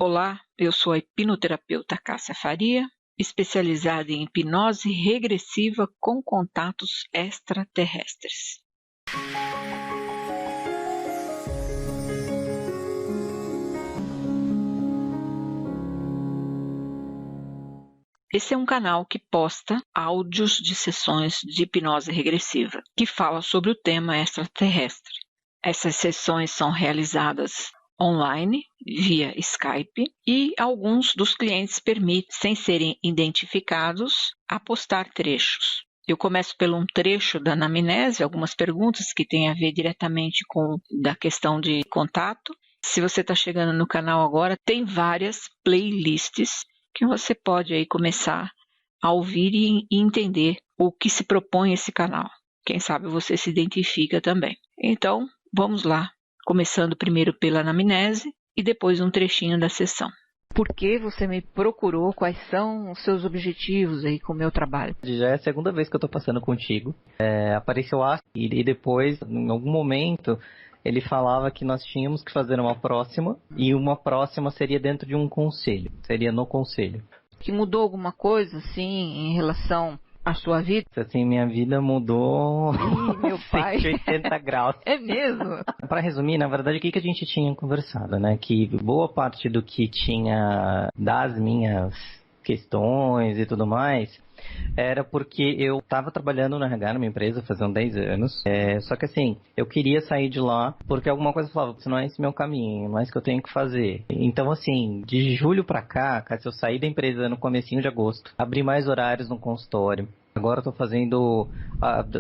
Olá, eu sou a hipnoterapeuta Cássia Faria, especializada em hipnose regressiva com contatos extraterrestres. Esse é um canal que posta áudios de sessões de hipnose regressiva, que fala sobre o tema extraterrestre. Essas sessões são realizadas online, via Skype, e alguns dos clientes permitem, sem serem identificados, apostar trechos. Eu começo pelo um trecho da anamnese, algumas perguntas que têm a ver diretamente com a questão de contato. Se você está chegando no canal agora, tem várias playlists que você pode aí começar a ouvir e entender o que se propõe esse canal. Quem sabe você se identifica também. Então, vamos lá, começando primeiro pela anamnese e depois um trechinho da sessão. Por que você me procurou? Quais são os seus objetivos aí com o meu trabalho? Já é a segunda vez que eu tô passando contigo. Apareceu lá e depois, em algum momento, ele falava que nós tínhamos que fazer uma próxima e uma próxima seria dentro de um conselho, seria no conselho. Que mudou alguma coisa, assim, em relação à sua vida? Assim, minha vida mudou. Ih, meu pai. 180 graus. É mesmo? Para resumir, na verdade, o que a gente tinha conversado, né? Que boa parte do que tinha das minhas questões e tudo mais era porque eu estava trabalhando no RH, numa empresa, fazendo 10 anos. Só que assim, eu queria sair de lá porque alguma coisa falava, isso não é esse meu caminho, não é isso que eu tenho que fazer. Então assim, de julho pra cá, se eu saí da empresa no comecinho de agosto, abri mais horários no consultório. Agora eu tô fazendo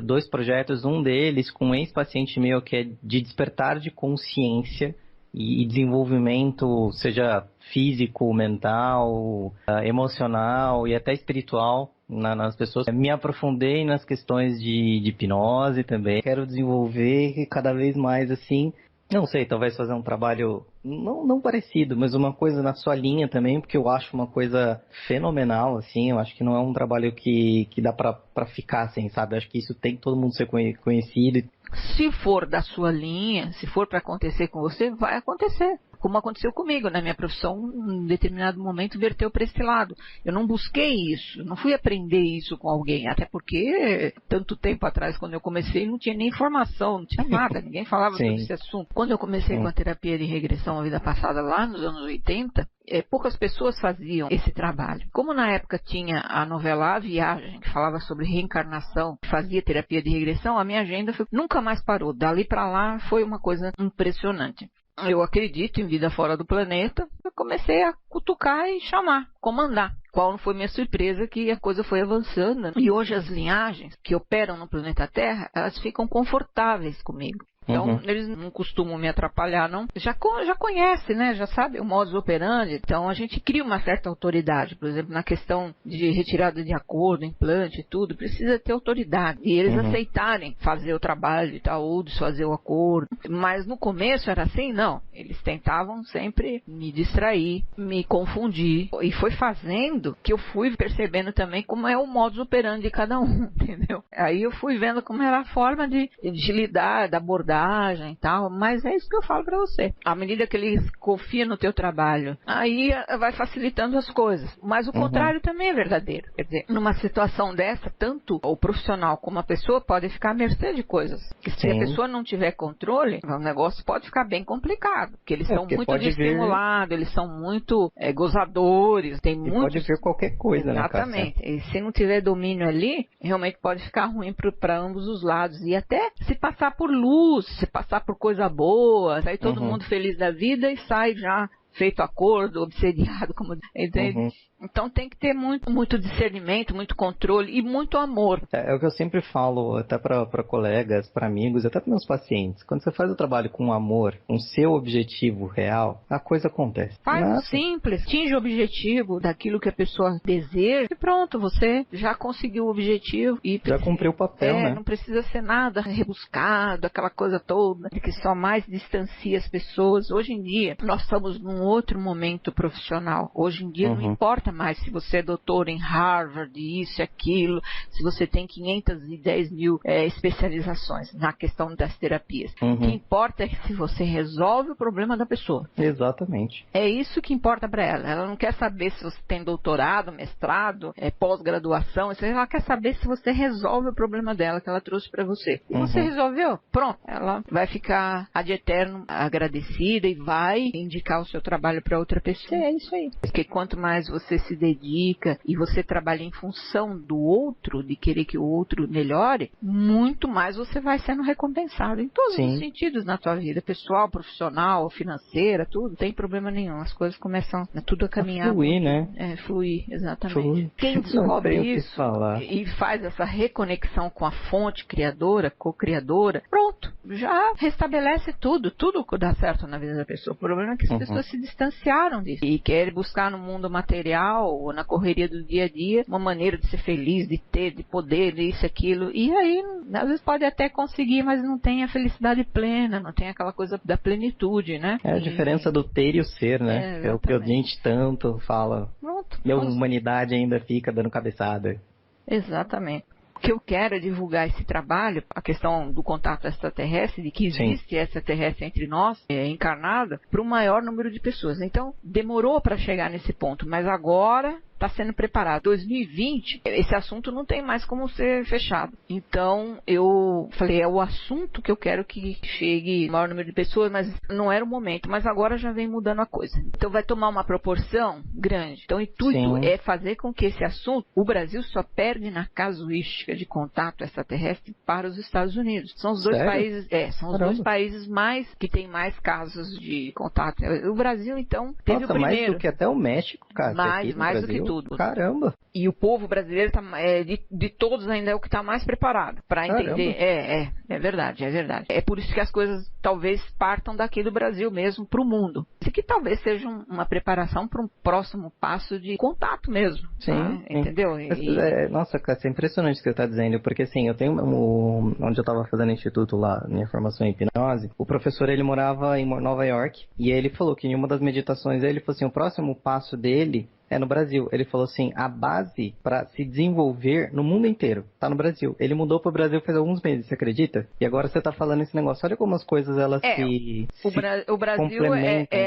2 projetos, um deles com um ex-paciente meu que é de despertar de consciência e desenvolvimento, seja físico, mental, emocional e até espiritual nas pessoas. Me aprofundei nas questões de hipnose também. Quero desenvolver cada vez mais assim, não sei, talvez fazer um trabalho não parecido, mas uma coisa na sua linha também, porque eu acho uma coisa fenomenal, assim, eu acho que não é um trabalho que dá pra ficar assim, sabe? Eu acho que isso tem que todo mundo ser conhecido. Se for da sua linha, se for para acontecer com você, vai acontecer. Como aconteceu comigo, na minha profissão, em determinado momento verteu para esse lado. Eu não busquei isso, não fui aprender isso com alguém, até porque tanto tempo atrás, quando eu comecei, não tinha nem informação, não tinha nada, ninguém falava sobre esse assunto. Quando eu comecei com a terapia de regressão à vida passada, lá nos anos 80, poucas pessoas faziam esse trabalho. Como na época tinha a novela A Viagem, que falava sobre reencarnação, fazia terapia de regressão, a minha agenda nunca mais parou. Dali para lá foi uma coisa impressionante. Eu acredito em vida fora do planeta, eu comecei a cutucar e chamar, comandar. Qual não foi minha surpresa que a coisa foi avançando. E hoje as linhagens que operam no planeta Terra, elas ficam confortáveis comigo. Então, eles não costumam me atrapalhar, não. Já conhece, né? Já sabe o modus operandi. Então, a gente cria uma certa autoridade. Por exemplo, na questão de retirada de acordo, implante e tudo, precisa ter autoridade. E eles aceitarem fazer o trabalho e tal, ou desfazer o acordo. Mas no começo era assim, não. Eles tentavam sempre me distrair, me confundir. E foi fazendo que eu fui percebendo também como é o modus operandi de cada um, entendeu? Aí eu fui vendo como era a forma de lidar, da abordagem e tal, mas é isso que eu falo pra você. À medida que eles confiam no teu trabalho, aí vai facilitando as coisas. Mas o contrário também é verdadeiro. Quer dizer, numa situação dessa, tanto o profissional como a pessoa pode ficar à mercê de coisas. Que se a pessoa não tiver controle, o negócio pode ficar bem complicado. Porque eles são muito estimulados, eles são muito gozadores, tem muito. Pode ver qualquer coisa, exatamente. Né, e se não tiver domínio ali, realmente pode ficar ruim para ambos os lados. E até se passar por luz, se passar por coisa boa, sair todo mundo feliz da vida e sai já feito acordo, obsediado, como entende? Então tem que ter muito discernimento, muito controle e muito amor. É o que eu sempre falo, até para colegas, para amigos, até para meus pacientes. Quando você faz o trabalho com amor, com seu objetivo real, a coisa acontece. Faz simples, atinge o objetivo daquilo que a pessoa deseja e pronto, você já conseguiu o objetivo. E já cumpriu o papel, né? Não precisa ser nada rebuscado, aquela coisa toda, que só mais distancia as pessoas. Hoje em dia, nós estamos num outro momento profissional. Hoje em dia não importa mais se você é doutor em Harvard, isso e aquilo, se você tem 510 mil especializações na questão das terapias. O que importa é se você resolve o problema da pessoa. Exatamente. É isso que importa para ela. Ela não quer saber se você tem doutorado, mestrado, pós-graduação. Ela quer saber se você resolve o problema dela que ela trouxe para você. E você resolveu, pronto. Ela vai ficar ad eterno agradecida e vai indicar o seu trabalho para outra pessoa. É isso aí. Porque quanto mais você se dedica e você trabalha em função do outro, de querer que o outro melhore, muito mais você vai sendo recompensado em todos os sentidos na tua vida, pessoal, profissional, financeira, tudo. Não tem problema nenhum. As coisas começam tudo a caminhar. Fluir, né? Fluir, exatamente. Fluir. Quem descobre isso e faz essa reconexão com a fonte criadora, co-criadora, pronto, já restabelece tudo dá certo na vida da pessoa. O problema é que as pessoas se distanciaram disso e querem buscar no mundo material ou na correria do dia a dia uma maneira de ser feliz, de ter, de poder, de isso, aquilo, e aí às vezes pode até conseguir, mas não tem a felicidade plena, não tem aquela coisa da plenitude, né? É a diferença do ter e o ser, né? É o que a gente tanto fala. Pronto. E a humanidade ainda fica dando cabeçada. Exatamente. O que eu quero é divulgar esse trabalho, a questão do contato extraterrestre, de que existe extraterrestre entre nós, encarnada, para o maior número de pessoas. Então, demorou para chegar nesse ponto, mas agora está sendo preparado. 2020, esse assunto não tem mais como ser fechado. Então, eu falei, é o assunto que eu quero que chegue o maior número de pessoas, mas não era o momento. Mas agora já vem mudando a coisa. Então, vai tomar uma proporção grande. Então, o intuito é fazer com que esse assunto, o Brasil só perde na casuística de contato extraterrestre para os Estados Unidos. São os dois países, os dois países que têm mais casos de contato. O Brasil, então, teve o primeiro. Mais do que até o México, cara. Mais do que tudo. Caramba! E o povo brasileiro de todos ainda é o que está mais preparado para entender. É verdade. É por isso que as coisas talvez partam daqui do Brasil mesmo para o mundo. Isso que talvez seja uma preparação para um próximo passo de contato mesmo. Sim. Entendeu? Nossa, cara, isso é impressionante o que você está dizendo, porque assim, eu tenho onde eu estava fazendo instituto lá, minha formação em hipnose, o professor ele morava em Nova York e ele falou que em uma das meditações ele falou assim, o próximo passo dele é no Brasil. Ele falou assim, a base para se desenvolver no mundo inteiro tá no Brasil. Ele mudou para o Brasil faz alguns meses, você acredita? E agora você tá falando esse negócio. Olha como as coisas elas o Brasil complementam.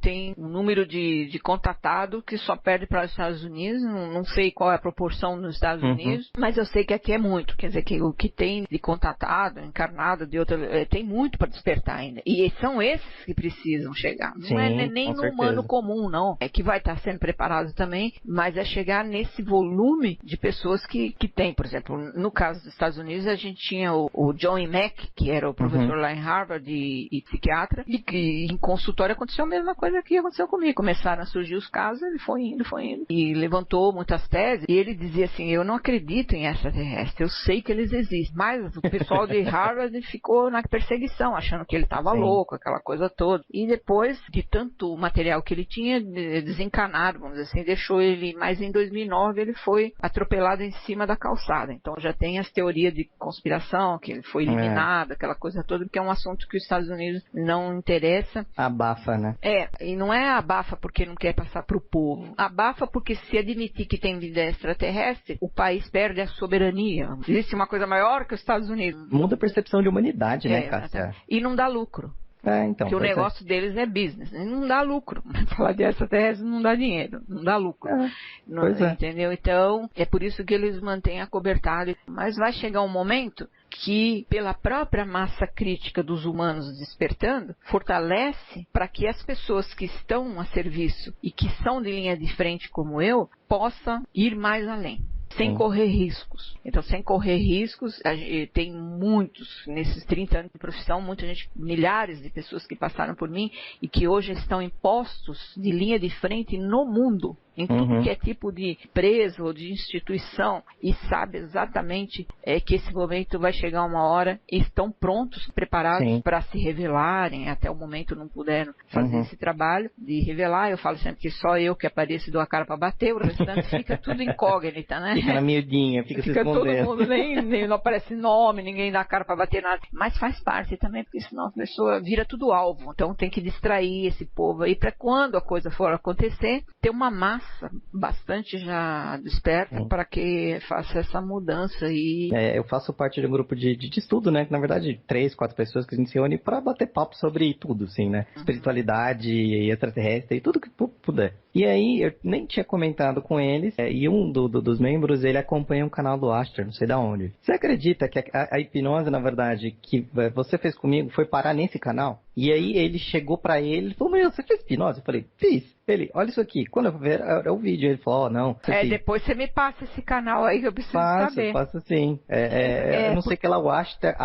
Tem um número de contatado que só perde para os Estados Unidos. Não sei qual é a proporção nos Estados Unidos, mas eu sei que aqui é muito. Quer dizer, que o que tem de contatado, encarnado, de outra, tem muito para despertar ainda. E são esses que precisam chegar. Não é nem no humano comum, não. É que vai estar sendo preparado também, mas é chegar nesse volume de pessoas que tem. Por exemplo, no caso dos Estados Unidos, a gente tinha o John E. Mack, que era o professor lá em Harvard e psiquiatra, e que em consultório aconteceu a mesma coisa que aconteceu comigo. Começaram a surgir os casos, ele foi indo, e levantou muitas teses, e ele dizia assim, eu não acredito em extraterrestre, eu sei que eles existem, mas o pessoal de Harvard ficou na perseguição, achando que ele estava louco, aquela coisa toda. E depois de tanto material que ele tinha, desencanado, vamos dizer assim, deixou ele, mas em 2009 ele foi atropelado em cima da calçada. Então já tem as teorias de conspiração, que ele foi eliminado, aquela coisa toda, porque é um assunto que os Estados Unidos não interessa. Abafa, né? E não é abafa porque não quer passar para o povo. Abafa porque se admitir que tem vida extraterrestre, o país perde a soberania. Existe uma coisa maior que os Estados Unidos. Muda a percepção de humanidade, né, Cássia? E não dá lucro. Então, porque o negócio deles é business, não dá lucro. Falar de extraterrestre não dá dinheiro, não dá lucro. Entendeu? Então, é por isso que eles mantêm acobertado. Mas vai chegar um momento que, pela própria massa crítica dos humanos despertando, fortalece para que as pessoas que estão a serviço e que são de linha de frente como eu, possam ir mais além. Sem correr riscos. Então, sem correr riscos, tem muitos, nesses 30 anos de profissão, muita gente, milhares de pessoas que passaram por mim e que hoje estão em postos de linha de frente no mundo. em tudo que é tipo de empresa ou de instituição e sabe exatamente que esse momento vai chegar uma hora e estão prontos, preparados para se revelarem. Até o momento não puderam fazer esse trabalho de revelar. Eu falo sempre que só eu que apareço e dou a cara para bater, o restante fica tudo incógnita, né? Fica na miudinha, fica se escondendo. Todo mundo, nem não aparece nome, ninguém dá a cara para bater nada. Mas faz parte também, porque senão a pessoa vira tudo alvo. Então tem que distrair esse povo aí para quando a coisa for acontecer, ter uma massa bastante já desperta para que faça essa mudança aí. Eu faço parte de um grupo de estudo, né? Que na verdade 3, 4 pessoas que a gente se reúne para bater papo sobre tudo, assim, né? Espiritualidade, extraterrestre e tudo que puder. E aí, eu nem tinha comentado com eles, e um dos membros, ele acompanha um canal do Aster, não sei de onde. Você acredita que a hipnose, na verdade, que você fez comigo, foi parar nesse canal? E aí, ele chegou pra ele e falou, meu, você fez hipnose? Eu falei, fiz. Ele, olha isso aqui. Quando eu ver, era o vídeo. Ele falou, não. Depois você me passa esse canal aí que eu preciso saber. Passa sim. Eu não sei que lá, o Aster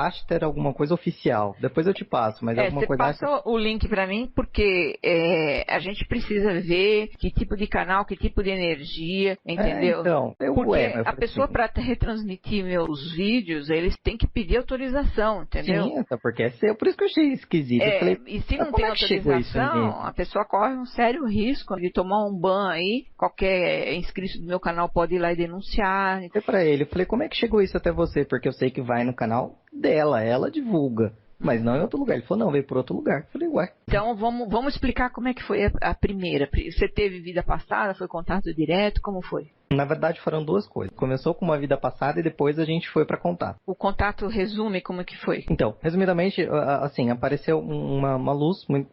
alguma coisa oficial. Depois eu te passo, mas alguma coisa... Você passa o link pra mim, porque a gente precisa ver que tipo de canal, que tipo de energia, entendeu? Então, porque a pessoa para retransmitir meus vídeos, eles têm que pedir autorização, entendeu? Sim, até porque é seu, por isso que eu achei esquisito. Eu falei, e se não tem autorização, a pessoa corre um sério risco de tomar um ban aí. Qualquer inscrito do meu canal pode ir lá e denunciar. Eu falei pra ele, eu falei, como é que chegou isso até você? Porque eu sei que vai no canal dela, ela divulga. Mas não em outro lugar. Ele falou, não, veio por outro lugar. Eu falei, ué. Então, vamos explicar como é que foi a primeira. Você teve vida passada, foi contato direto, como foi? Na verdade, foram duas coisas. Começou com uma vida passada e depois a gente foi pra contato. O contato resume como é que foi? Então, resumidamente, assim, apareceu uma luz muito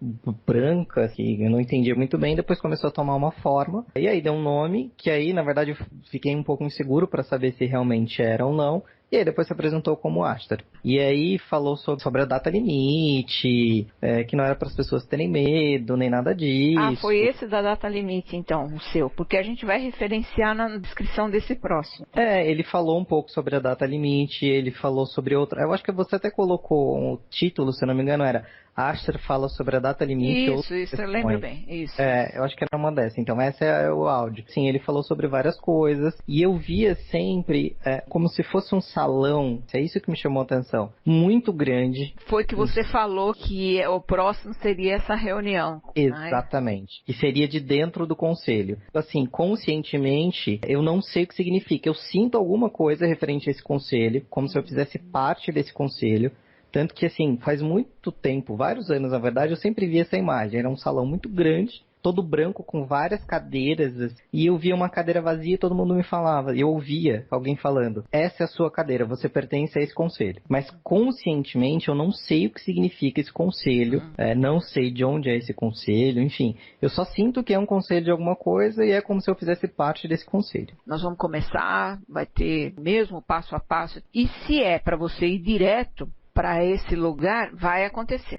branca, que eu não entendia muito bem, depois começou a tomar uma forma. E aí deu um nome, que aí, na verdade, eu fiquei um pouco inseguro pra saber se realmente era ou não. E aí depois se apresentou como Aster. E aí falou sobre a data limite, que não era para as pessoas terem medo, nem nada disso. Foi esse da data limite, então, o seu. Porque a gente vai referenciar na descrição desse próximo. Ele falou um pouco sobre a data limite, ele falou sobre outra... Eu acho que você até colocou o título, se eu não me engano, era... Aster fala sobre a data limite. Isso, eu lembro bem. Isso. Eu acho que era uma dessas. Então, essa é o áudio. Sim, ele falou sobre várias coisas. E eu via sempre como se fosse um salão. É isso que me chamou a atenção. Muito grande. Foi que você falou que o próximo seria essa reunião. Exatamente. E seria de dentro do conselho. Assim, conscientemente, eu não sei o que significa. Eu sinto alguma coisa referente a esse conselho, como se eu fizesse parte desse conselho. Tanto que, assim, faz muito tempo, vários anos, na verdade, eu sempre vi essa imagem. Era um salão muito grande, todo branco, com várias cadeiras. E eu via uma cadeira vazia e todo mundo me falava. Eu ouvia alguém falando, essa é a sua cadeira, você pertence a esse conselho. Mas, conscientemente, eu não sei o que significa esse conselho. Não sei de onde é esse conselho, enfim. Eu só sinto que é um conselho de alguma coisa e é como se eu fizesse parte desse conselho. Nós vamos começar, vai ter mesmo passo a passo. E se é para você ir direto para esse lugar, vai acontecer.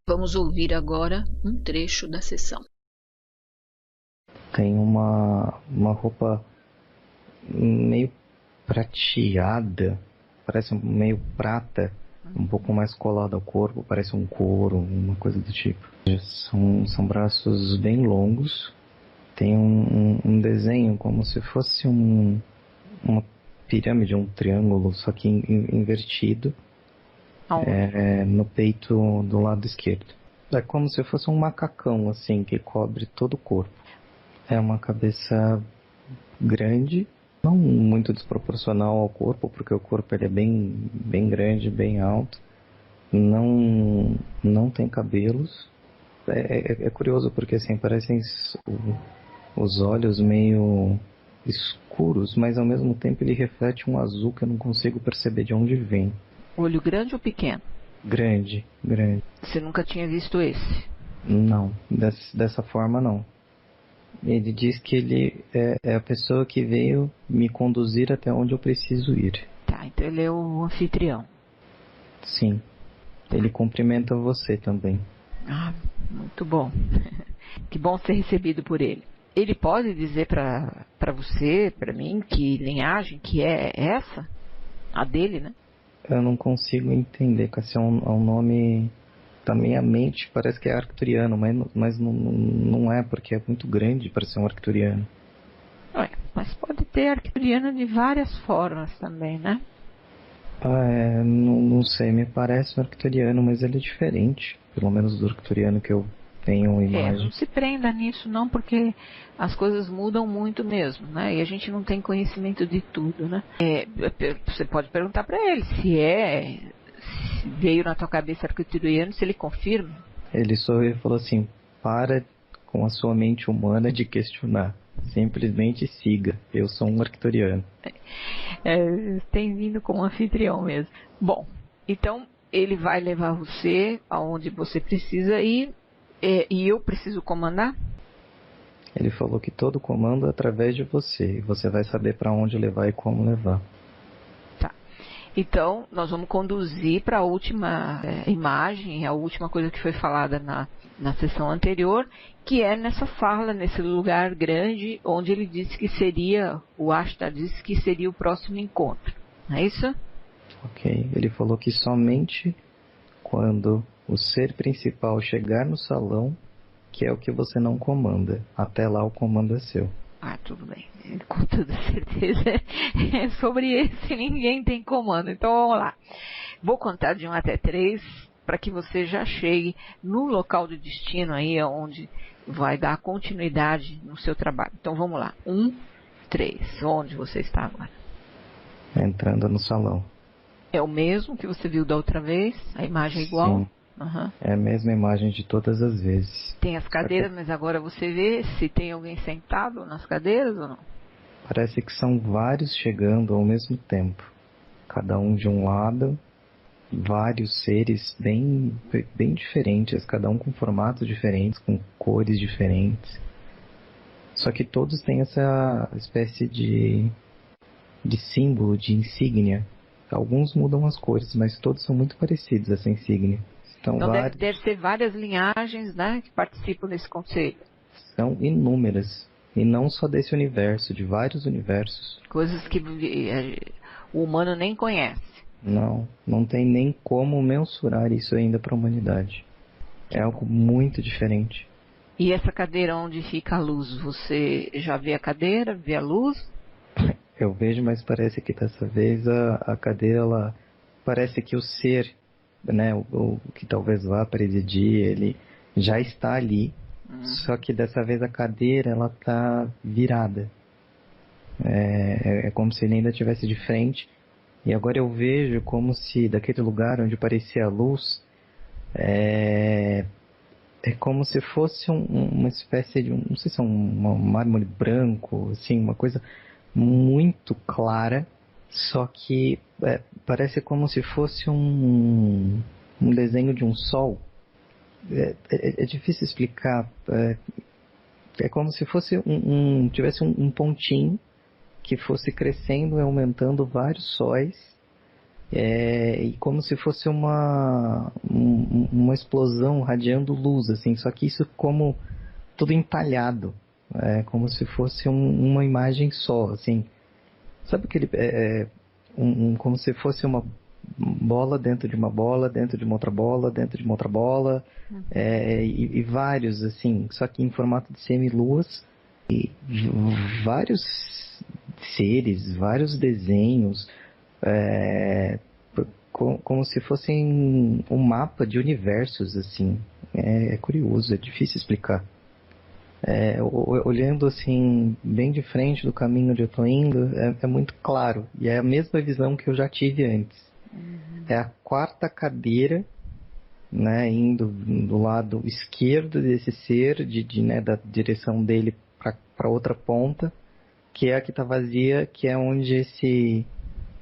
Vamos ouvir agora um trecho da sessão. Tem uma roupa meio prateada, parece meio prata, um pouco mais colada ao corpo, parece um couro, uma coisa do tipo. São braços bem longos, tem um desenho como se fosse uma pirâmide, um triângulo, só que invertido. No peito do lado esquerdo. É como se fosse um macacão, assim, que cobre todo o corpo. É uma cabeça grande, não muito desproporcional ao corpo, porque o corpo ele é bem grande, bem alto. Não tem cabelos. É curioso porque, assim, parecem os olhos meio escuros, mas ao mesmo tempo ele reflete um azul que eu não consigo perceber de onde vem. Olho grande ou pequeno? Grande. Você nunca tinha visto esse? Não, dessa forma não. Ele diz que ele é a pessoa que veio me conduzir até onde eu preciso ir. Tá, então ele é o anfitrião. Sim. Ele cumprimenta você também. Muito bom. Que bom ser recebido por ele. Ele pode dizer pra você, pra mim, que linhagem que é essa? A dele, né? Eu não consigo entender, Cassia, é um nome... Da minha mente parece que é arcturiano, mas não é, porque é muito grande para ser um arcturiano. ter arcturiano de várias formas também, né? Não sei, me parece um arcturiano, mas ele é diferente. Pelo menos do arcturiano que eu tenho uma imagem. Não se prenda nisso não, porque as coisas mudam muito mesmo, né? E a gente não tem conhecimento de tudo, né? Você pode perguntar para ele se veio na tua cabeça arcturiano, se ele confirma. Ele sorriu e falou assim: para com a sua mente humana de questionar. Simplesmente siga. Eu sou um arcturiano. Tem vindo como anfitrião mesmo. Bom, então ele vai levar você aonde você precisa ir, e eu preciso comandar? Ele falou que todo comando é através de você. E você vai saber para onde levar e como levar. Tá. Então, nós vamos conduzir para a última imagem, a última coisa que foi falada na sessão anterior, que é nessa sala, nesse lugar grande, onde ele disse que seria, o Ashtar disse que seria o próximo encontro. Não é isso? Ok. Ele falou que somente quando o ser principal chegar no salão, que é o que você não comanda. Até lá o comando é seu. Tudo bem. Com toda certeza. Sobre esse ninguém tem comando. Então vamos lá. Vou contar de 1 até 3 para que você já chegue no local de destino aí, onde vai dar continuidade no seu trabalho. Então vamos lá. 1, 3. Onde você está agora? Entrando no salão. É o mesmo que você viu da outra vez? A imagem é igual? Sim. Uhum. É a mesma imagem de todas as vezes. Tem as cadeiras, mas agora você vê se tem alguém sentado nas cadeiras ou não? Parece que são vários chegando ao mesmo tempo. Cada um de um lado, vários seres bem diferentes, cada um com formatos diferentes, com cores diferentes. Só que todos têm essa espécie de símbolo, de insígnia. Alguns mudam as cores, mas todos são muito parecidos, essa insígnia. Então deve ser várias linhagens, né, que participam desse conselho. São inúmeras. E não só desse universo, de vários universos. Coisas que o humano nem conhece. Não tem nem como mensurar isso ainda para a humanidade. É algo muito diferente. E essa cadeira onde fica a luz, você já vê a cadeira, vê a luz? Eu vejo, mas parece que dessa vez a cadeira, ela parece que o ser, né, o que talvez vá presidir, ele já está ali. Só que dessa vez a cadeira, ela tá virada. É como se ele ainda estivesse de frente. E agora eu vejo como se daquele lugar onde parecia a luz, é como se fosse uma espécie de, não sei se é um mármore branco, assim, uma coisa muito clara, só que parece como se fosse um desenho de um sol. É difícil explicar. É como se fosse tivesse um pontinho que fosse crescendo e aumentando vários sóis, e como se fosse uma explosão radiando luz, assim, só que isso como tudo entalhado, como se fosse uma imagem só, assim. Sabe aquele como se fosse uma bola dentro de uma bola, dentro de uma outra bola, dentro de uma outra bola, e vários, assim, só que em formato de semiluas, e vários seres, vários desenhos, como se fossem um mapa de universos, assim. É curioso, é difícil explicar. Olhando assim, bem de frente do caminho onde eu estou indo, é muito claro. E é a mesma visão que eu já tive antes. É a quarta cadeira, né, indo do lado esquerdo desse ser, da direção dele para outra ponta, que é a que está vazia, que é onde esse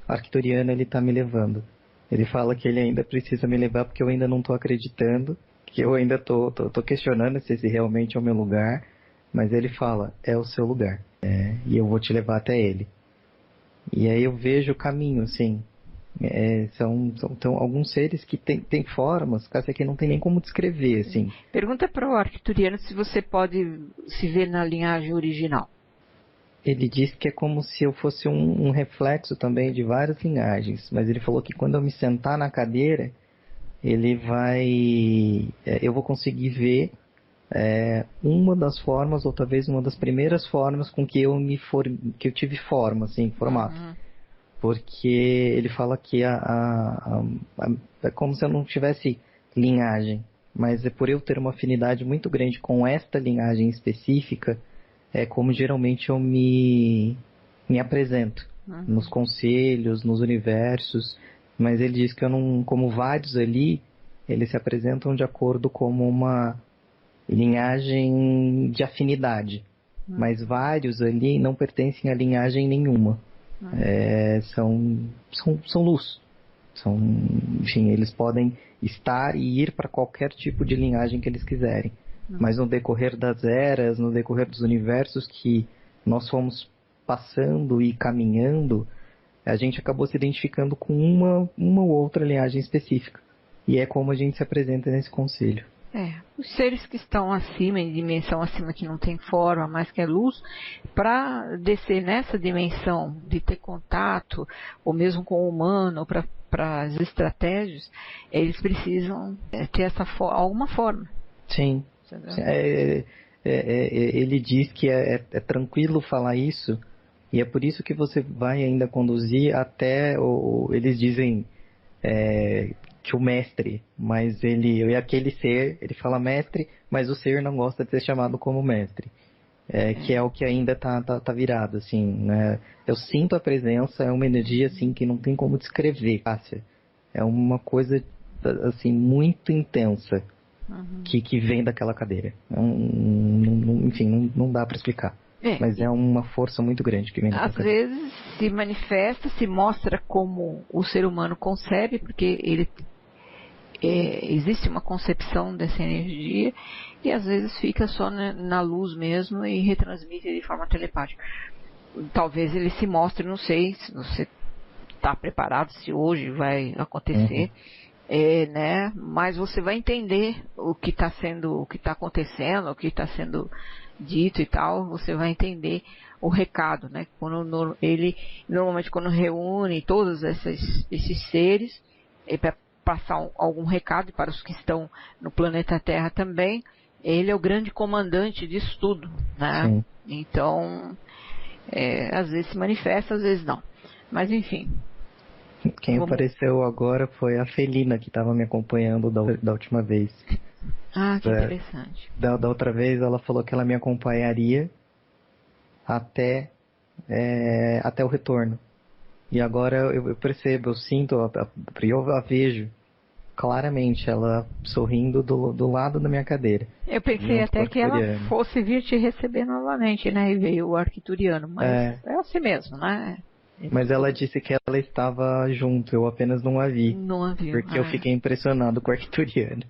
arcturiano ele está me levando. Ele fala que ele ainda precisa me levar porque eu ainda não estou acreditando, que eu ainda tô questionando se esse realmente é o meu lugar, mas ele fala, é o seu lugar, e eu vou te levar até ele. E aí eu vejo o caminho, assim. São alguns seres que têm formas, que aqui não tem nem como descrever, assim. Pergunta para o arcturiano se você pode se ver na linhagem original. Ele disse que é como se eu fosse um reflexo também de várias linhagens, mas ele falou que quando eu me sentar na cadeira, eu vou conseguir ver uma das formas, ou talvez uma das primeiras formas com que que eu tive forma, assim, formato. Porque ele fala que é como se eu não tivesse linhagem, mas é por eu ter uma afinidade muito grande com esta linhagem específica, é como geralmente eu me apresento nos conselhos, nos universos, mas ele diz que eu não, como vários ali, eles se apresentam de acordo como uma linhagem de afinidade, mas vários ali não pertencem a linhagem nenhuma. São luz. Enfim, eles podem estar e ir para qualquer tipo de linhagem que eles quiserem. Mas no decorrer das eras, no decorrer dos universos que nós fomos passando e caminhando, a gente acabou se identificando com uma ou outra linhagem específica. E é como a gente se apresenta nesse conselho. Os seres que estão acima, em dimensão acima, que não tem forma, mas que é luz, para descer nessa dimensão de ter contato, ou mesmo com o humano, ou para as estratégias, eles precisam ter alguma forma. Sim. Ele diz que é tranquilo falar isso, e é por isso que você vai ainda conduzir até, eles dizem que o mestre, mas aquele ser, ele fala mestre, mas o ser não gosta de ser chamado como mestre. Que é o que ainda tá virado, assim, né? Eu sinto a presença, é uma energia, assim, que não tem como descrever, Cássia. É uma coisa, assim, muito intensa que vem daquela cadeira. Enfim, não dá para explicar. Mas é uma força muito grande que vem daquela cadeira. Às vezes se manifesta, se mostra como o ser humano concebe, porque existe uma concepção dessa energia, e às vezes fica só na luz mesmo e retransmite de forma telepática. Talvez ele se mostre, não sei se você está preparado, se hoje vai acontecer, né? Mas você vai entender o que está acontecendo, o que está sendo dito e tal, você vai entender o recado, né? Ele normalmente quando reúne todos esses seres, para passar algum recado para os que estão no planeta Terra também, ele é o grande comandante disso tudo, né? Sim. Então, às vezes se manifesta, às vezes não. Mas enfim. Quem apareceu agora foi a Felina, que estava me acompanhando da última vez. Que interessante. Da outra vez ela falou que ela me acompanharia até o retorno. E agora eu percebo, eu sinto, eu a vejo claramente ela sorrindo do lado da minha cadeira. Eu pensei até que ela fosse vir te receber novamente, né? E veio o arquituriano, mas é assim mesmo, né? Mas ela disse que ela estava junto, eu apenas não a vi. Não a viu. Porque eu fiquei impressionado com o arquituriano.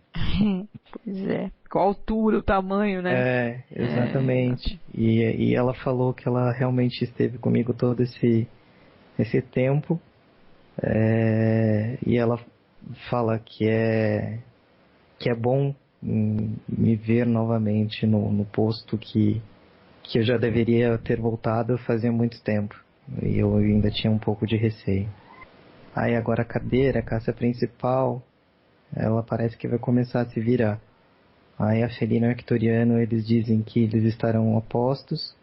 Pois é. Com a altura, o tamanho, né? Exatamente. E ela falou que ela realmente esteve comigo todo esse tempo. E ela fala que é bom me ver novamente no posto que eu já deveria ter voltado fazia muito tempo. E eu ainda tinha um pouco de receio. Aí agora a cadeira, a caça principal, ela parece que vai começar a se virar. Aí a Felina e o Arcturiano, eles dizem que eles estarão opostos,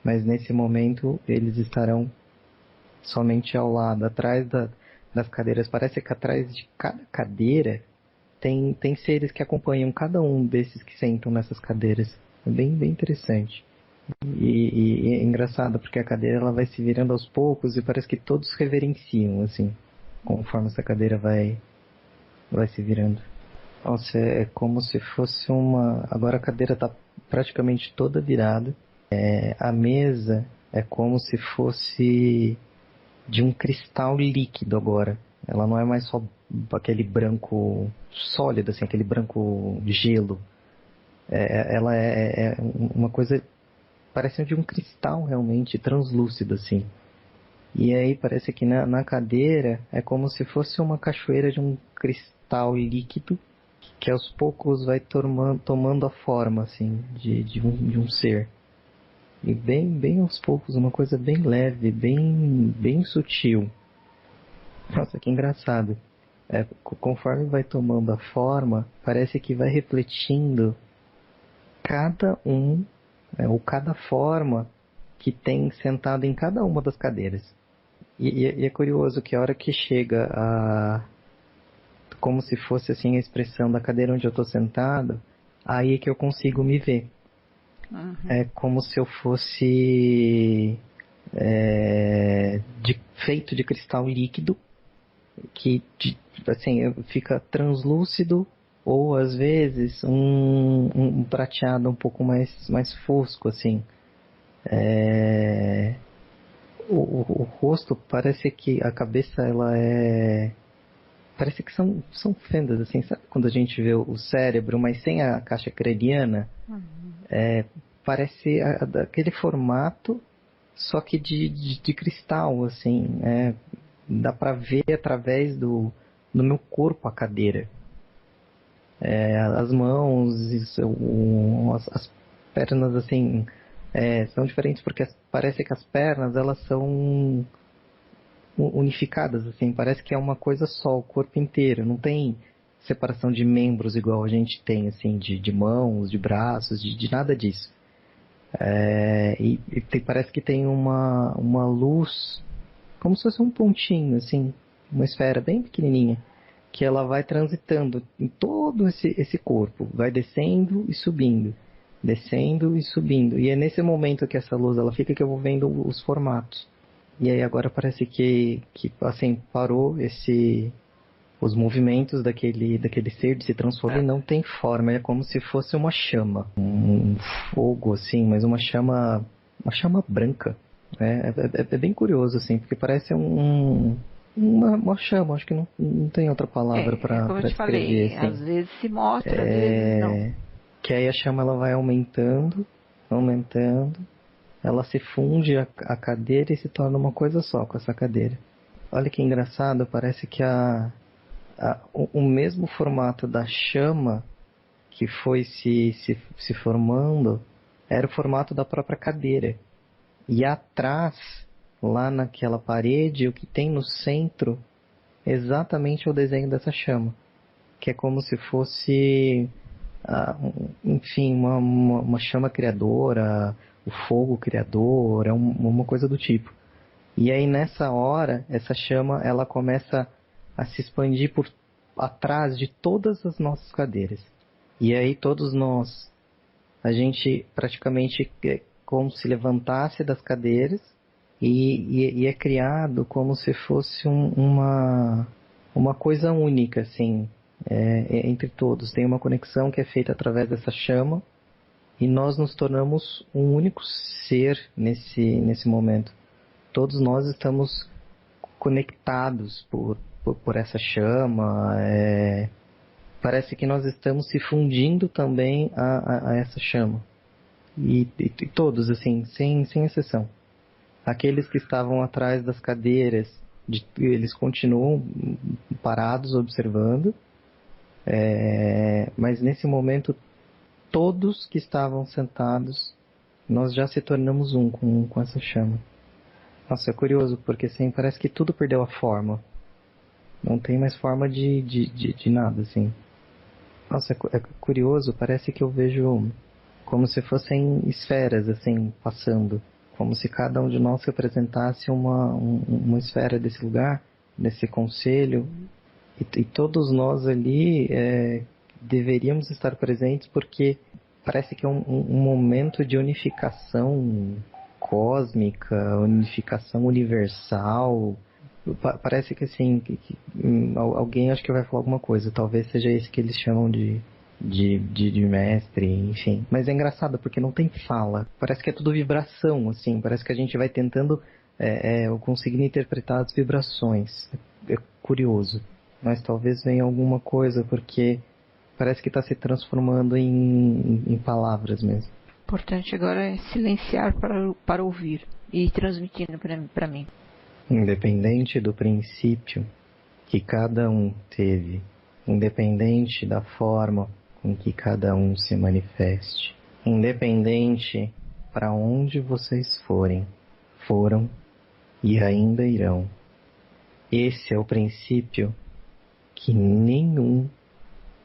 mas nesse momento eles estarão somente ao lado, atrás das cadeiras. Parece que atrás de cada cadeira tem seres que acompanham cada um desses que sentam nessas cadeiras. É bem interessante. E é engraçado porque a cadeira ela vai se virando aos poucos e parece que todos reverenciam, assim, conforme essa cadeira vai se virando. Nossa, é como se fosse agora a cadeira está praticamente toda virada. A mesa é como se fosse de um cristal líquido agora. Ela não é mais só aquele branco sólido, assim, aquele branco gelo. Ela é uma coisa parecendo de um cristal realmente translúcido, assim. E aí parece que na cadeira é como se fosse uma cachoeira de um cristal líquido que aos poucos vai tomando a forma, assim, de um ser. E bem aos poucos, uma coisa bem leve, bem sutil. Nossa, que engraçado. Conforme vai tomando a forma, parece que vai refletindo cada um, ou cada forma que tem sentado em cada uma das cadeiras. E é curioso que a hora que chega como se fosse assim a expressão da cadeira onde eu estou sentado, aí é que eu consigo me ver. Uhum. É como se eu fosse feito de cristal líquido, que assim, fica translúcido, ou às vezes um prateado um pouco mais fosco, assim. O rosto parece que a cabeça ela parece que são fendas, assim, sabe quando a gente vê o cérebro, mas sem a caixa craniana? Parece daquele formato, só que de cristal, assim, dá pra ver através do meu corpo a cadeira. As mãos, as pernas, assim, são diferentes porque parece que as pernas, elas são unificadas, assim, parece que é uma coisa só, o corpo inteiro, não tem separação de membros igual a gente tem, assim, de mãos, de braços, de nada disso. Parece que tem uma luz, como se fosse um pontinho, assim, uma esfera bem pequenininha, que ela vai transitando em todo esse corpo, vai descendo e subindo, descendo e subindo. E é nesse momento que essa luz ela fica que eu vou vendo os formatos. E aí agora parece que assim, parou os movimentos daquele ser de se transformar. Ele não tem forma, é como se fosse uma chama, um fogo assim, mas uma chama branca. É bem curioso assim, porque parece uma chama, acho que não tem outra palavra para Como eu te descrever falei, assim. às vezes se mostra, às vezes não. Que aí a chama ela vai aumentando, aumentando, ela se funde a cadeira e se torna uma coisa só com essa cadeira. Olha que engraçado, parece que o mesmo formato da chama que foi se formando era o formato da própria cadeira. E atrás, lá naquela parede, o que tem no centro, exatamente é o desenho dessa chama. Que é como se fosse, enfim, uma chama criadora, o fogo criador, uma coisa do tipo. E aí nessa hora, essa chama, ela começa a se expandir por atrás de todas as nossas cadeiras. E aí todos nós, a gente praticamente é como se levantasse das cadeiras e é criado como se fosse uma coisa única, assim, entre todos. Tem uma conexão que é feita através dessa chama e nós nos tornamos um único ser nesse momento. Todos nós estamos conectados por essa chama. Parece que nós estamos se fundindo também a essa chama. E todos, assim, sem exceção. Aqueles que estavam atrás das cadeiras, eles continuam parados, observando. Mas nesse momento, todos que estavam sentados, nós já se tornamos um com essa chama. Nossa, é curioso, porque assim, parece que tudo perdeu a forma. Não tem mais forma de nada, assim. Nossa, é curioso, parece que eu vejo como se fossem esferas, assim, passando. Como se cada um de nós representasse uma esfera desse lugar, desse conselho. E todos nós ali deveríamos estar presentes porque parece que é um momento de unificação cósmica, unificação universal. Parece que assim, alguém acho que vai falar alguma coisa. Talvez seja esse que eles chamam de mestre, enfim. Mas é engraçado porque não tem fala. Parece que é tudo vibração, assim. Parece que a gente vai tentando conseguir interpretar as vibrações. É curioso. Mas talvez venha alguma coisa porque parece que está se transformando em palavras mesmo. O importante agora é silenciar para ouvir e ir transmitindo para mim. Independente do princípio que cada um teve, independente da forma com que cada um se manifeste, independente para onde vocês foram e ainda irão. Esse é o princípio que nenhum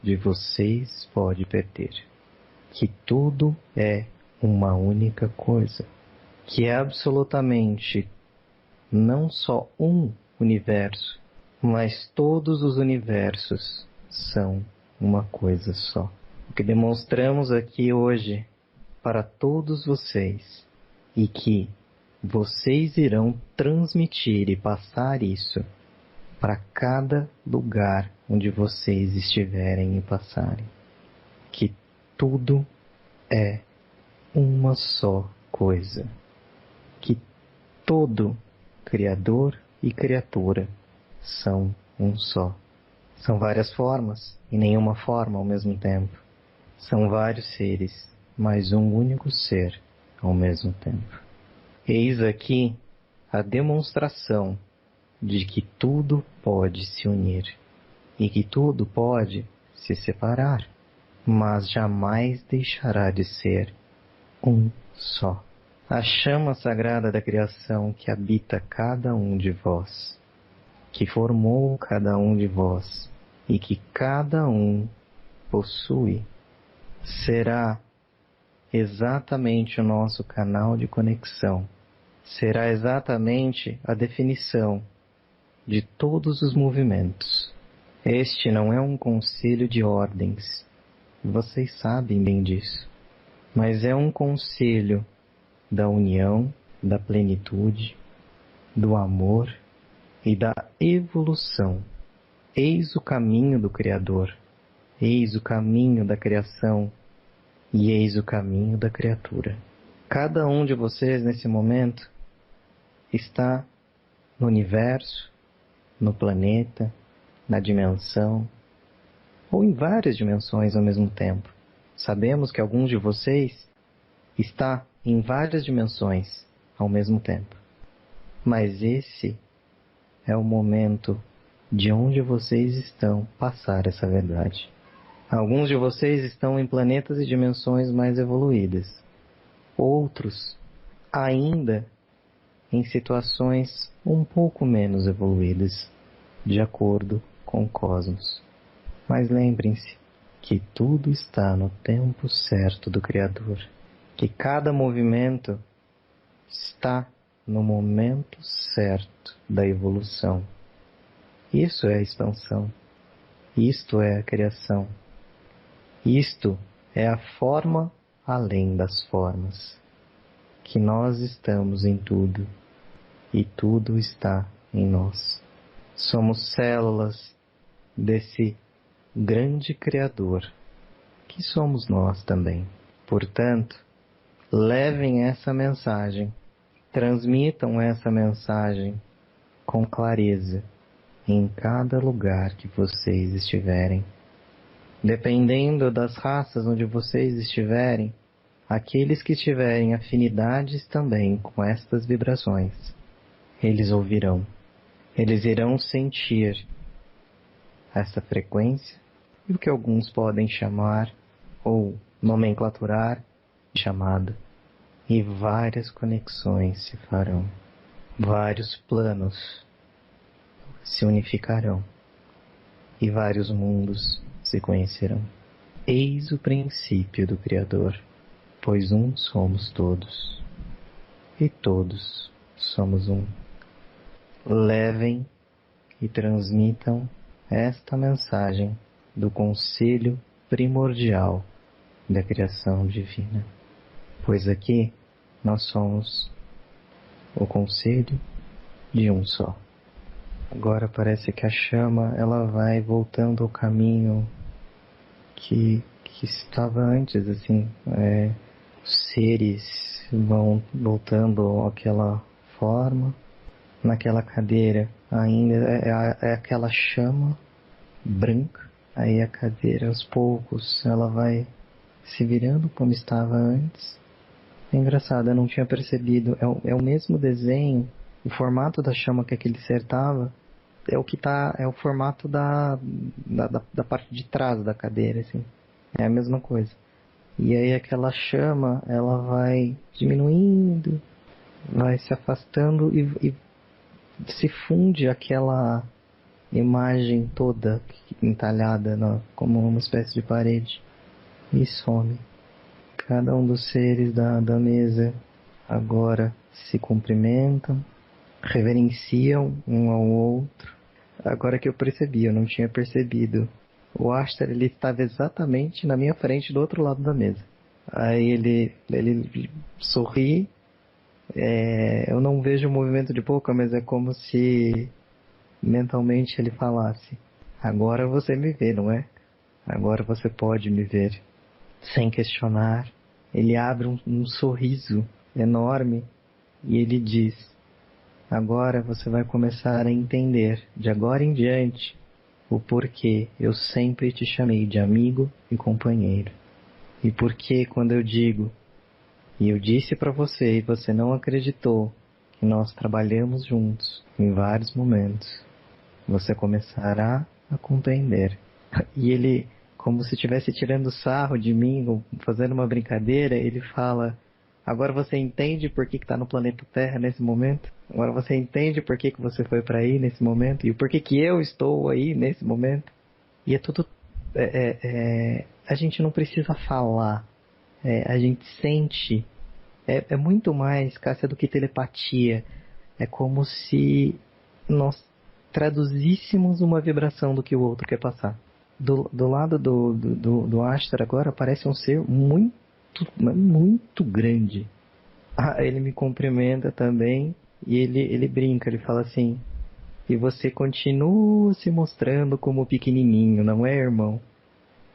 de vocês pode perder. que tudo é uma única coisa, que é absolutamente não só um universo, mas todos os universos são uma coisa só. O que demonstramos aqui hoje para todos vocês e que vocês irão transmitir e passar isso para cada lugar onde vocês estiverem e passarem, que tudo é uma só coisa, que todo Criador e criatura são um só. São várias formas e nenhuma forma ao mesmo tempo. São vários seres, mas um único ser ao mesmo tempo. Eis aqui a demonstração de que tudo pode se unir e que tudo pode se separar, mas jamais deixará de ser um só. A chama sagrada da criação que habita cada um de vós, que formou cada um de vós e que cada um possui, será exatamente o nosso canal de conexão, será exatamente a definição de todos os movimentos. Este não é um conselho de ordens, vocês sabem bem disso, mas é um conselho da união, da plenitude, do amor e da evolução. Eis o caminho do Criador, eis o caminho da criação e eis o caminho da criatura. Cada um de vocês nesse momento está no universo, no planeta, na dimensão, ou em várias dimensões ao mesmo tempo. Sabemos que alguns de vocês está em várias dimensões ao mesmo tempo. Mas esse é o momento de onde vocês estão passar essa verdade. Alguns de vocês estão em planetas e dimensões mais evoluídas. Outros ainda em situações um pouco menos evoluídas, de acordo com o cosmos. Mas lembrem-se que tudo está no tempo certo do Criador, que cada movimento está no momento certo da evolução. Isso é a expansão, isto é a criação, isto é a forma além das formas, que nós estamos em tudo e tudo está em nós. Somos células desse grande Criador, que somos nós também. Portanto, levem essa mensagem, transmitam essa mensagem com clareza em cada lugar que vocês estiverem. Dependendo das raças onde vocês estiverem, aqueles que tiverem afinidades também com estas vibrações, eles ouvirão, eles irão sentir essa frequência e o que alguns podem chamar ou nomenclaturar chamada, e várias conexões se farão, vários planos se unificarão e vários mundos se conhecerão. Eis o princípio do Criador, pois um somos todos e todos somos um. Levem e transmitam esta mensagem do conselho primordial da criação divina, pois aqui nós somos o conselho de um só. Agora parece que a chama ela vai voltando ao caminho que estava antes, assim, os seres vão voltando àquela forma, naquela cadeira ainda é aquela chama branca, aí a cadeira aos poucos ela vai se virando como estava antes. É engraçado, eu não tinha percebido, é o mesmo desenho, o formato da chama que aquele ser tava, é o formato da parte de trás da cadeira, assim. É a mesma coisa. E aí aquela chama, ela vai diminuindo, vai se afastando e se funde aquela imagem toda entalhada como uma espécie de parede e some. cada um dos seres da mesa agora se cumprimentam, reverenciam um ao outro. Agora que eu percebi, eu não tinha percebido. O Aster, ele estava exatamente na minha frente do outro lado da mesa. Aí ele sorri. Eu não vejo o movimento de boca, mas é como se mentalmente ele falasse: agora você me vê, não é? Agora você pode me ver. Sem questionar, ele abre um sorriso enorme e ele diz: agora você vai começar a entender, de agora em diante, o porquê eu sempre te chamei de amigo e companheiro. E porquê quando eu digo, e eu disse para você e você não acreditou, que nós trabalhamos juntos em vários momentos, você começará a compreender. E ele, como se estivesse tirando sarro de mim, ou fazendo uma brincadeira, ele fala: agora você entende por que está no planeta Terra nesse momento? Agora você entende por que você foi para aí nesse momento? E por que eu estou aí nesse momento? E é tudo... a gente não precisa falar. A gente sente. É muito mais, Cássia, do que telepatia. É como se nós traduzíssemos uma vibração do que o outro quer passar. Do lado do Astra agora parece um ser muito grande. Ele me cumprimenta também e ele brinca, ele fala assim: e você continua se mostrando como pequenininho, não é, irmão?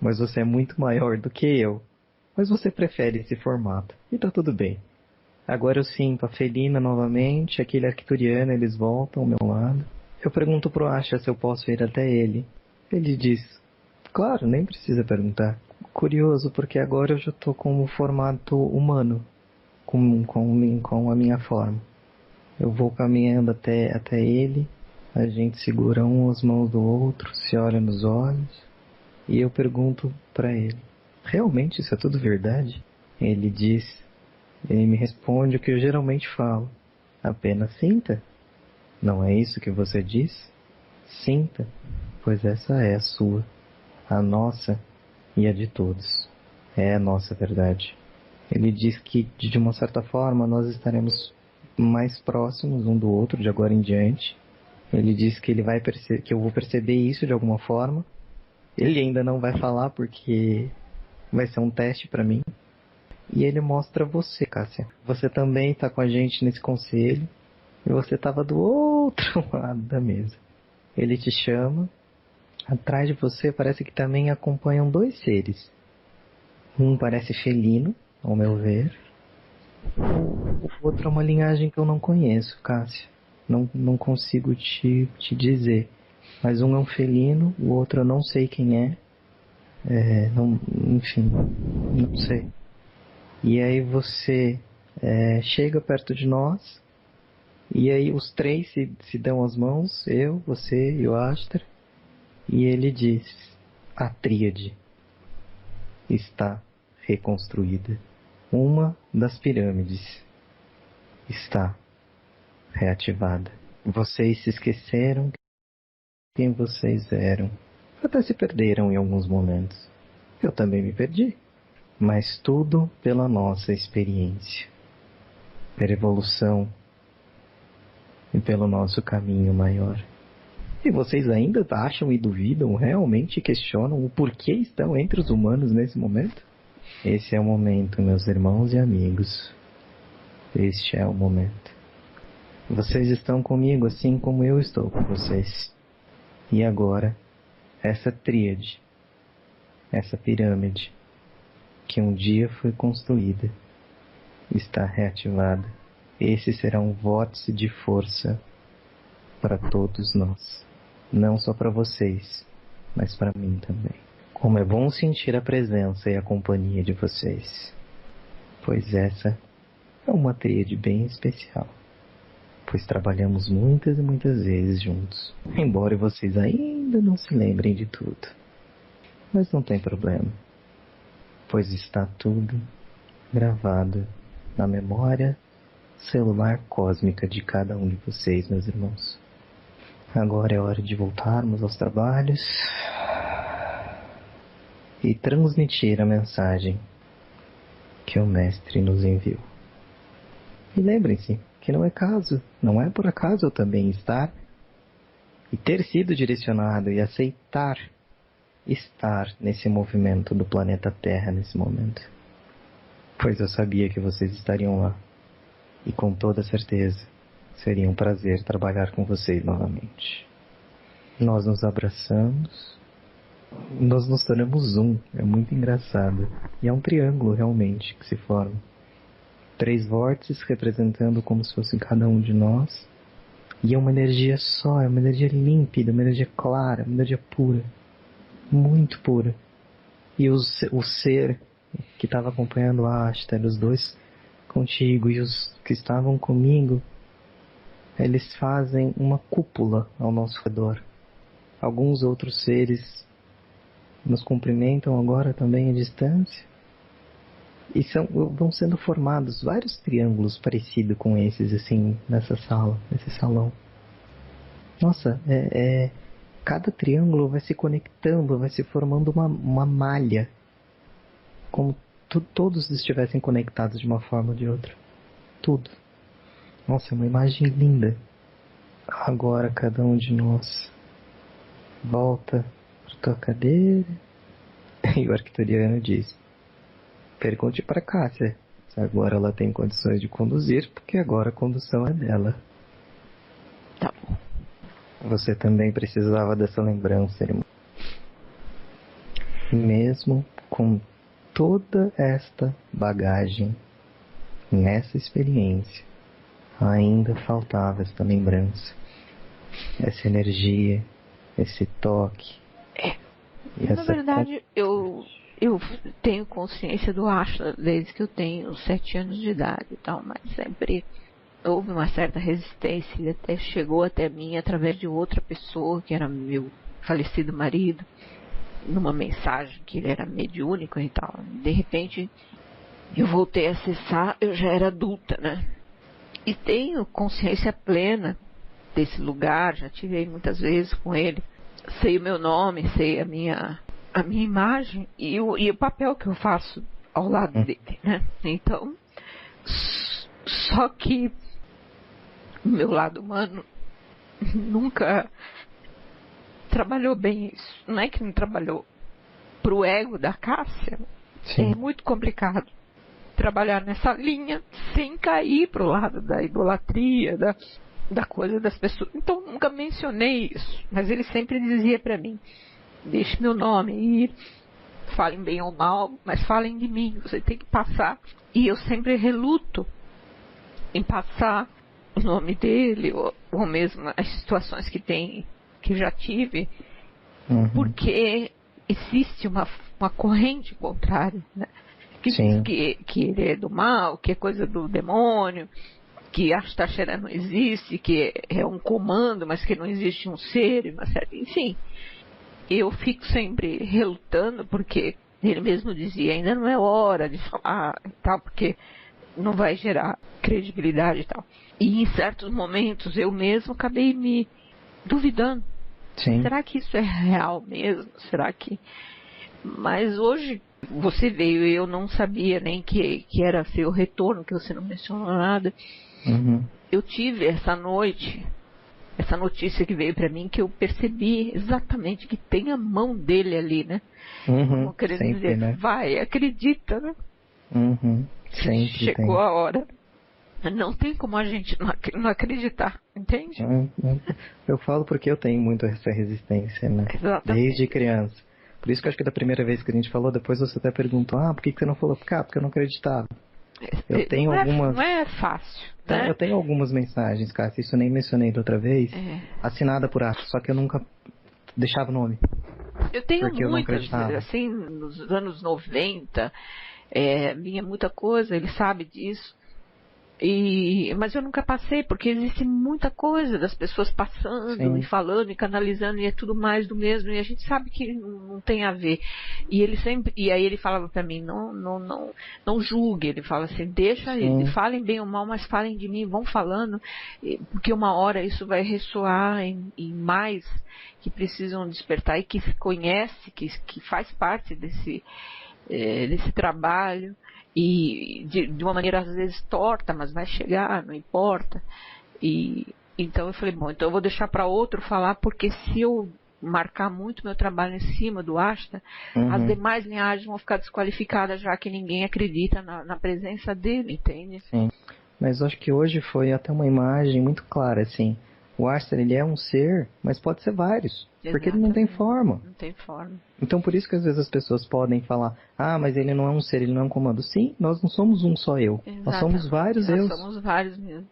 Mas você é muito maior do que eu. Mas você prefere esse formato. E tá tudo bem. Agora eu sinto a Felina novamente, aquele Arcturiano, eles voltam ao meu lado. Eu pergunto pro Asha se eu posso ir até ele. Ele diz: claro, nem precisa perguntar. Curioso, porque agora eu já tô com o formato humano. Com a minha forma. Eu vou caminhando até ele, a gente segura as mãos do outro, se olha nos olhos, e eu pergunto para ele: realmente isso é tudo verdade? Ele me responde o que eu geralmente falo: apenas sinta. Não é isso que você diz? Sinta, pois essa é a sua, a nossa e a de todos. É a nossa verdade. Ele diz que, de uma certa forma, nós estaremos mais próximos um do outro de agora em diante. Ele diz que que eu vou perceber isso de alguma forma. Ele ainda não vai falar porque vai ser um teste para mim. E ele mostra você, Cássia. Você também está com a gente nesse conselho. E você estava do outro lado da mesa. Ele te chama. Atrás de você parece que também acompanham dois seres. Um parece felino, ao meu ver. O outro é uma linhagem que eu não conheço, Cássia. Não consigo te dizer. Mas um é um felino, o outro eu não sei quem é. Enfim, não sei. E aí você chega perto de nós. E aí os três se dão as mãos. Eu, você e o Aster. E ele diz: a tríade está reconstruída. Uma das pirâmides está reativada. Vocês se esqueceram quem vocês eram. Até se perderam em alguns momentos. Eu também me perdi. Mas tudo pela nossa experiência. Pela evolução. E pelo nosso caminho maior. E vocês ainda acham e duvidam, realmente questionam o porquê estão entre os humanos nesse momento? Esse é o momento, meus irmãos e amigos. Este é o momento. Vocês estão comigo assim como eu estou com vocês. E agora, essa tríade, essa pirâmide, que um dia foi construída, está reativada. Esse será um vórtice de força para todos nós. Não só para vocês, mas para mim também. Como é bom sentir a presença e a companhia de vocês. Pois essa é uma tríade bem especial. Pois trabalhamos muitas e muitas vezes juntos. Embora vocês ainda não se lembrem de tudo. Mas não tem problema. Pois está tudo gravado na memória celular cósmica de cada um de vocês, meus irmãos. Agora é hora de voltarmos aos trabalhos e transmitir a mensagem que o Mestre nos enviou. E lembrem-se que não é por acaso eu também estar e ter sido direcionado e aceitar estar nesse movimento do planeta Terra nesse momento. Pois eu sabia que vocês estariam lá. E com toda certeza, seria um prazer trabalhar com vocês novamente. Nós nos abraçamos, nós nos tornamos um. É muito engraçado. E é um triângulo realmente que se forma. 3 vórtices representando como se fossem cada um de nós. E é uma energia só, é uma energia límpida, uma energia clara, uma energia pura. Muito pura. E o ser que estava acompanhando a Ashtar, os 2 contigo e os que estavam comigo, eles fazem uma cúpula ao nosso redor. Alguns outros seres nos cumprimentam agora também à distância. E vão sendo formados vários triângulos parecidos com esses, assim, nessa sala, nesse salão. Nossa, cada triângulo vai se conectando, vai se formando uma malha. Como todos estivessem conectados de uma forma ou de outra. Tudo. Nossa, é uma imagem linda. Agora cada um de nós volta para tua cadeira. E o arcturiano diz: pergunte para Cássia se agora ela tem condições de conduzir, porque agora a condução é dela. Tá bom. Você também precisava dessa lembrança, irmão. Mesmo com toda esta bagagem, nessa experiência, ainda faltava esta lembrança, essa energia, esse toque. Na verdade, eu tenho consciência do Ashtar desde que eu tenho 7 anos de idade e tal, mas sempre houve uma certa resistência. Ele até chegou até mim através de outra pessoa, que era meu falecido marido, numa mensagem que ele era mediúnico e tal. De repente, eu voltei a acessar, eu já era adulta, né? E tenho consciência plena desse lugar, já tive aí muitas vezes com ele. Sei o meu nome, sei a minha imagem e o papel que eu faço ao lado dele, né? Então, só que o meu lado humano nunca trabalhou bem isso. Não é que não trabalhou pro ego da Cássia. Sim. É muito complicado trabalhar nessa linha sem cair pro lado da idolatria, da coisa das pessoas. Então nunca mencionei isso, mas ele sempre dizia para mim: deixe meu nome ir, falem bem ou mal, mas falem de mim, você tem que passar. E eu sempre reluto em passar o nome dele, ou mesmo as situações que eu já tive, porque existe uma corrente contrária, né? Que diz que ele é do mal, que é coisa do demônio, que Ashtar não existe, que é um comando, mas que não existe um ser, enfim. Eu fico sempre relutando, porque ele mesmo dizia: ainda não é hora de falar e tal, porque não vai gerar credibilidade e tal. E em certos momentos eu mesmo acabei me duvidando. Sim. Será que isso é real mesmo? Será que... Mas hoje você veio e eu não sabia nem que era seu retorno, que você não mencionou nada. Eu tive essa noite, essa notícia que veio para mim, que eu percebi exatamente que tem a mão dele ali, né? Como querendo sempre, dizer, né? Vai, acredita, né? Sempre chegou a hora. Não tem como a gente não acreditar, entende? Eu falo porque eu tenho muito essa resistência, né? Exatamente. Desde criança. Por isso que eu acho que da primeira vez que a gente falou, depois você até perguntou: por que você não falou? Porque eu não acreditava. Eu tenho algumas... Não é fácil, né? Eu tenho algumas mensagens, Cássia, isso eu nem mencionei da outra vez, assinada por Ashtar, só que eu nunca deixava o nome. Eu tenho muitas, assim, nos anos 90, vinha muita coisa, ele sabe disso. Mas eu nunca passei, porque existe muita coisa das pessoas passando, sim, e falando e canalizando, e é tudo mais do mesmo, e a gente sabe que não tem a ver. E aí ele falava para mim: não julgue. Ele fala assim: deixa eles, falem bem ou mal, mas falem de mim, vão falando, porque uma hora isso vai ressoar em mais que precisam despertar e que se conhece, que faz parte nesse trabalho, e de uma maneira às vezes torta, mas vai chegar, não importa. E então eu falei, bom, então eu vou deixar para outro falar, porque se eu marcar muito meu trabalho em cima do Ashtar, as demais linhagens vão ficar desqualificadas, já que ninguém acredita na presença dele, entende? Sim. Mas eu acho que hoje foi até uma imagem muito clara, assim. O Ashtar, ele é um ser, mas pode ser vários. Exatamente. Porque ele não tem forma. Não tem forma. Então por isso que às vezes as pessoas podem falar, mas ele não é um ser, ele não é um comando. Sim, nós não somos um só eu. Exatamente. Nós somos vários eus. Nós somos vários mesmo.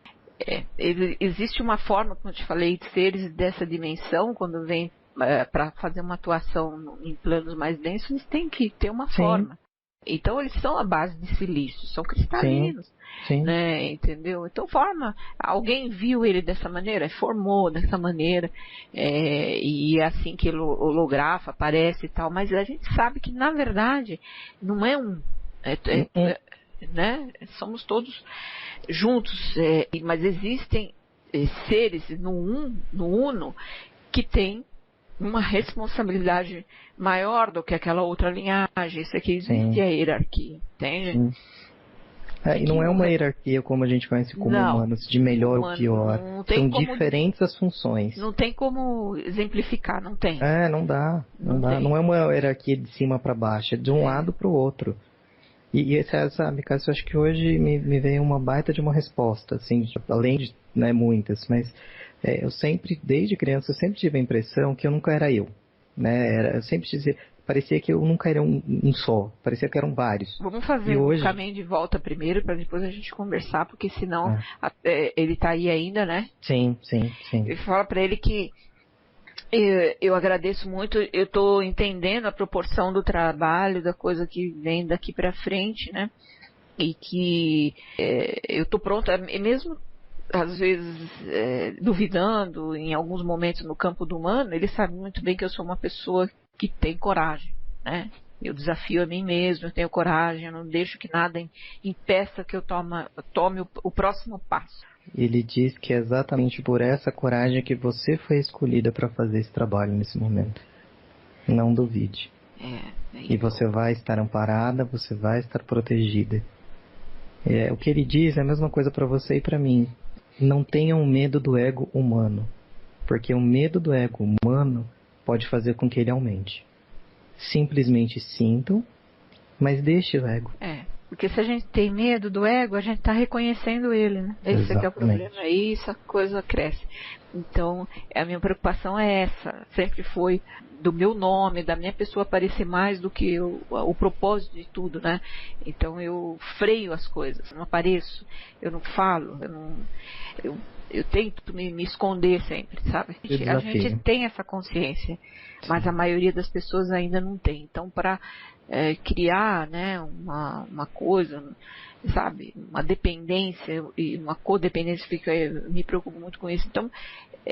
Existe uma forma, como eu te falei, de seres dessa dimensão, quando vem para fazer uma atuação em planos mais densos, eles têm que ter uma forma. Então eles são a base de silício, são cristalinos. Sim. Né, entendeu? Então alguém viu ele dessa maneira, formou dessa maneira, e é assim que ele holografa, aparece e tal, mas a gente sabe que na verdade não é né? Somos todos juntos, mas existem seres no uno que tem uma responsabilidade maior do que aquela outra linhagem. Isso aqui existe a hierarquia, entende? E não é uma hierarquia como a gente conhece como humanos, de melhor ou pior. São diferentes as funções. Não tem como exemplificar, não tem. Não dá. Não é uma hierarquia de cima para baixo, é de um lado para o outro. E sabe, Cássio, eu acho que hoje me veio uma baita de uma resposta, assim, além de muitas, mas eu sempre, desde criança, eu sempre tive a impressão que eu nunca era eu. Né? Eu sempre dizia, parecia que eu nunca era um só, parecia que eram vários. Vamos fazer caminho de volta primeiro, para depois a gente conversar, porque senão ele tá aí ainda, né? Sim. Eu falo para ele que eu agradeço muito, eu estou entendendo a proporção do trabalho, da coisa que vem daqui para frente, né? E que eu estou pronta, mesmo às vezes duvidando, em alguns momentos no campo do humano, ele sabe muito bem que eu sou uma pessoa que tem coragem, né? Eu desafio a mim mesmo, eu tenho coragem, eu não deixo que nada impeça que eu tome o próximo passo. Ele diz que é exatamente por essa coragem que você foi escolhida para fazer esse trabalho nesse momento. Não duvide. E você vai estar amparada, você vai estar protegida. O que ele diz é a mesma coisa para você e para mim. Não tenham medo do ego humano, porque o medo do ego humano pode fazer com que ele aumente. Simplesmente sintam, mas deixe o ego. Porque se a gente tem medo do ego, a gente está reconhecendo ele, né? Esse aqui é o problema, aí essa coisa cresce. Então, a minha preocupação é essa, sempre foi do meu nome, da minha pessoa aparecer mais do que o propósito de tudo, né? Então eu freio as coisas, eu não apareço, eu não falo, eu tento me esconder sempre, sabe? A gente tem essa consciência, mas a maioria das pessoas ainda não tem. Então, para criar, né, uma coisa, sabe, uma dependência e uma codependência, eu me preocupo muito com isso. Então,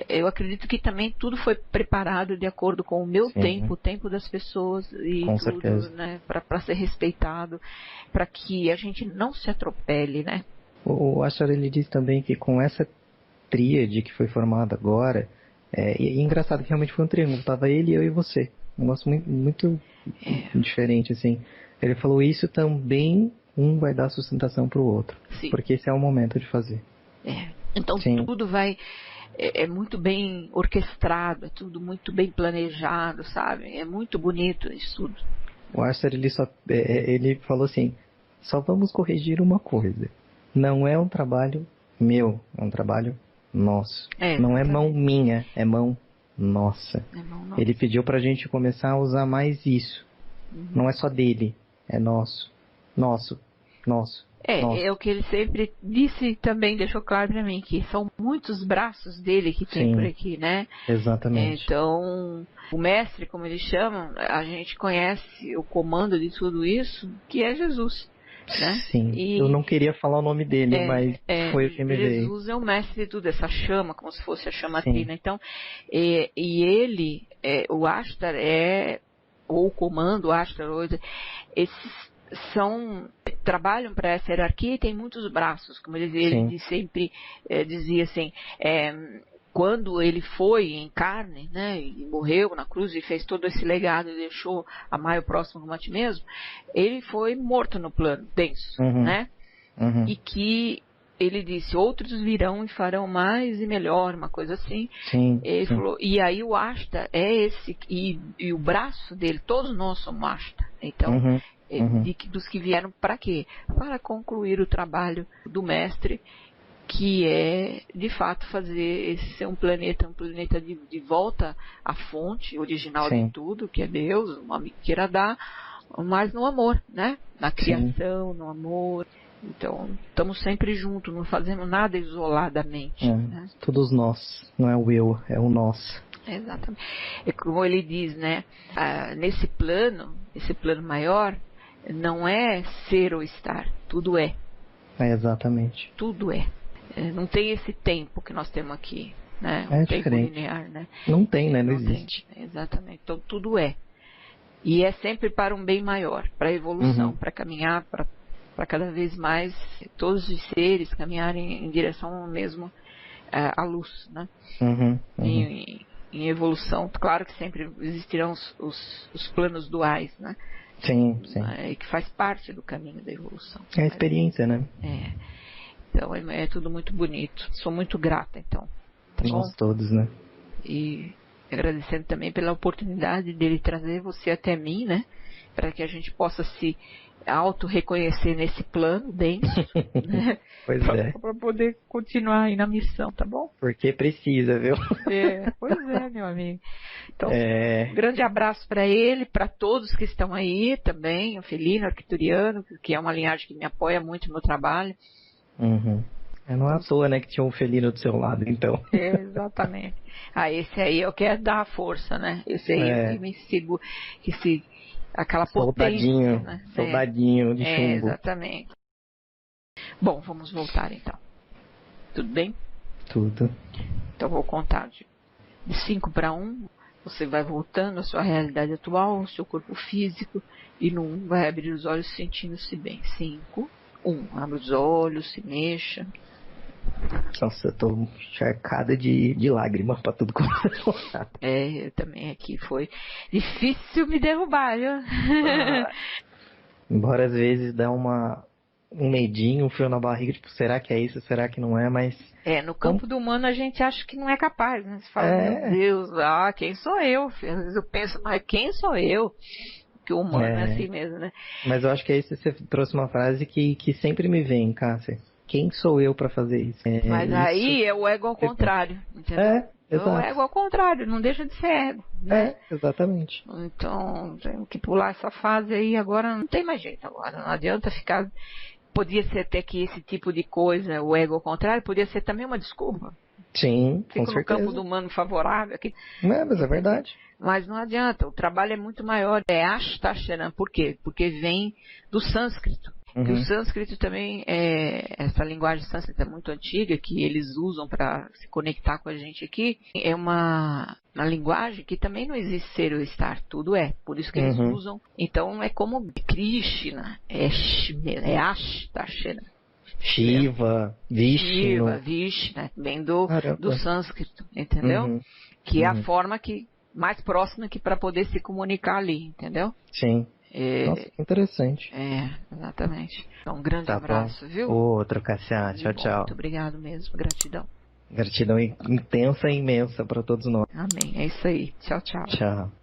eu acredito que também tudo foi preparado de acordo com o meu tempo, o tempo das pessoas e com tudo, certeza. Né, para ser respeitado, para que a gente não se atropele, né? O Ashtar, ele diz também que com essa tríade que foi formada agora, e é engraçado que realmente foi um triângulo, tava ele, eu e você. Um negócio muito diferente, assim. Ele falou, isso também um vai dar sustentação pro outro. Sim. Porque esse é o momento de fazer. Então tudo vai... É muito bem orquestrado, é tudo muito bem planejado, sabe? É muito bonito isso tudo. O Ashtar, ele falou assim, só vamos corrigir uma coisa. Não é um trabalho meu, é um trabalho nosso. Não é mão minha, é mão nossa. Ele pediu pra gente começar a usar mais isso. Não é só dele, é nosso. Nosso. É o que ele sempre disse, também deixou claro para mim, que são muitos braços dele que tem por aqui, né? Exatamente. Então, o mestre, como eles chamam, a gente conhece o comando de tudo isso, que é Jesus. Né? Sim, eu não queria falar o nome dele, mas foi o que me veio. Jesus é o mestre de tudo, essa chama, como se fosse a chama trina. Então, e ele, o Ashtar ou o comando, o Ashtar, esses trabalham para essa hierarquia e tem muitos braços, como ele sempre dizia assim, quando ele foi em carne, né, e morreu na cruz e fez todo esse legado e deixou amar o próximo como a ti mesmo, ele foi morto no plano denso, né? E que ele disse, outros virão e farão mais e melhor, uma coisa assim. Ele falou, e aí o Ashta é esse, e o braço dele, todos nós somos Ashta. Então, dos que vieram para quê? Para concluir o trabalho do mestre, que é, de fato, fazer esse ser um planeta de volta à fonte original de tudo, que é Deus, o nome que queira dar, mas no amor, né? Na criação, no amor. Então, estamos sempre juntos, não fazemos nada isoladamente. Né? Todos nós, não é o eu, é o nós. Exatamente. É como ele diz, né? Nesse plano maior, não é ser ou estar, tudo é. Exatamente. Tudo é. Não tem esse tempo que nós temos aqui, né? É tempo diferente. linear, né? Não tem, né? Não existe. Tem. Exatamente. Então, tudo é. E é sempre para um bem maior, para a evolução, para caminhar, para cada vez mais todos os seres caminharem em direção mesmo à luz, né? Em evolução, claro que sempre existirão os planos duais, né? Sim. Que faz parte do caminho da evolução. É a experiência, né? Então é tudo muito bonito. Sou muito grata, então. Tá Nós bom? todos, né? E agradecendo também pela oportunidade dele trazer você até mim, né? Para que a gente possa se auto-reconhecer nesse plano denso, né? Pois para poder continuar aí na missão, tá bom? Porque precisa, viu? Pois é, meu amigo. Então, um grande abraço para ele, para todos que estão aí também, o Felino, o Arcturiano, que é uma linhagem que me apoia muito no meu trabalho. Não é à toa, né, que tinha um felino do seu lado, então. Exatamente. Esse aí eu quero dar a força, né? Esse aí que me sigo, aquela soldadinho, potência, né? Soldadinho de chumbo. Exatamente. Bom, vamos voltar então. Tudo bem? Tudo. Então vou contar de 5 para 1. Você vai voltando à sua realidade atual, ao seu corpo físico, e no 1 vai abrir os olhos sentindo-se bem. 5, 1. Abre os olhos, se mexa. Nossa, eu tô encharcada de lágrimas pra tudo como você eu também aqui foi difícil me derrubar, viu? Embora às vezes dá um medinho, um frio na barriga, tipo, será que é isso, será que não é, mas... no campo do humano a gente acha que não é capaz, né? Você fala, meu Deus, quem sou eu? Às vezes eu penso, mas quem sou eu? Que o humano é assim mesmo, né? Mas eu acho que aí você trouxe uma frase que sempre me vem, Cássia. Quem sou eu para fazer isso? Mas isso... aí é o ego ao contrário, entendeu? Exato. O ego ao contrário, não deixa de ser ego, né? Exatamente. Então, tem que pular essa fase aí, agora não tem mais jeito agora, não adianta ficar... Podia ser até que esse tipo de coisa, o ego ao contrário, podia ser também uma desculpa. Sim, com certeza. Fica no campo do humano favorável aqui. Mas é verdade. Mas não adianta, o trabalho é muito maior. É Ashtasharan, por quê? Porque vem do sânscrito. Que o sânscrito também essa linguagem sânscrita muito antiga, que eles usam para se conectar com a gente aqui, é uma linguagem que também não existe ser ou estar, tudo é. Por isso que eles usam. Então é como Krishna, é Ashtasharan. Shiva, Vishnu, vem do sânscrito, entendeu? Que é a forma mais próxima que para poder se comunicar ali, entendeu? Sim. Nossa, que interessante. Exatamente. Então, um grande abraço, viu? Outro, Cássia. Tchau, tchau. Muito obrigado mesmo, gratidão. Gratidão intensa e imensa para todos nós. Amém, é isso aí. Tchau, tchau. Tchau.